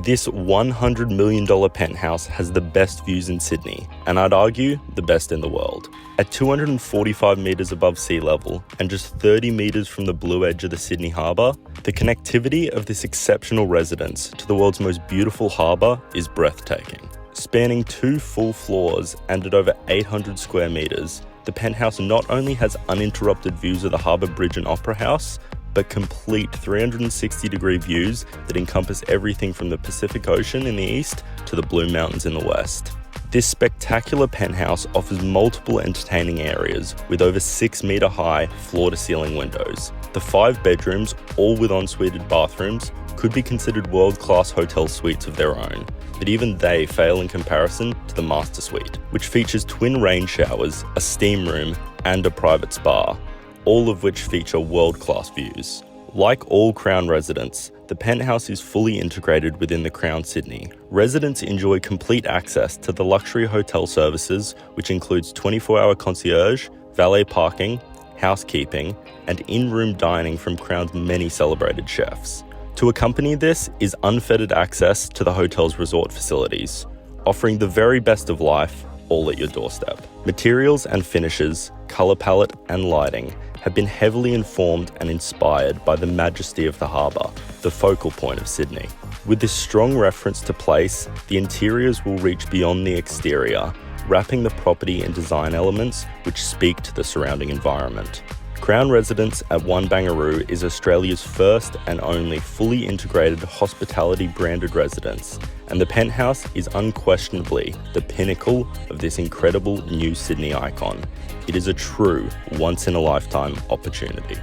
This $100 million penthouse has the best views in Sydney, and I'd argue the best in the world. At 245 metres above sea level and just 30 metres from the blue edge of the Sydney Harbour, the connectivity of this exceptional residence to the world's most beautiful harbour is breathtaking. Spanning 2 full floors and at over 800 square metres, the penthouse not only has uninterrupted views of the Harbour Bridge and Opera House, but complete 360-degree views that encompass everything from the Pacific Ocean in the east to the Blue Mountains in the west. This spectacular penthouse offers multiple entertaining areas with over 6-metre high floor-to-ceiling windows. The 5 bedrooms, all with ensuited bathrooms, could be considered world-class hotel suites of their own, but even they fail in comparison to the master suite, which features twin rain showers, a steam room, and a private spa, all of which feature world-class views. Like all Crown residents, the penthouse is fully integrated within the Crown Sydney. Residents enjoy complete access to the luxury hotel services, which includes 24-hour concierge, valet parking, housekeeping, and in-room dining from Crown's many celebrated chefs. To accompany this is unfettered access to the hotel's resort facilities, offering the very best of life all at your doorstep. Materials and finishes, colour palette and lighting have been heavily informed and inspired by the majesty of the harbour, the focal point of Sydney. With this strong reference to place, the interiors will reach beyond the exterior, wrapping the property in design elements which speak to the surrounding environment. Crown Residence at One Banger is Australia's first and only fully integrated hospitality branded residence, and the penthouse is unquestionably the pinnacle of this incredible new Sydney icon. It is a true once-in-a-lifetime opportunity.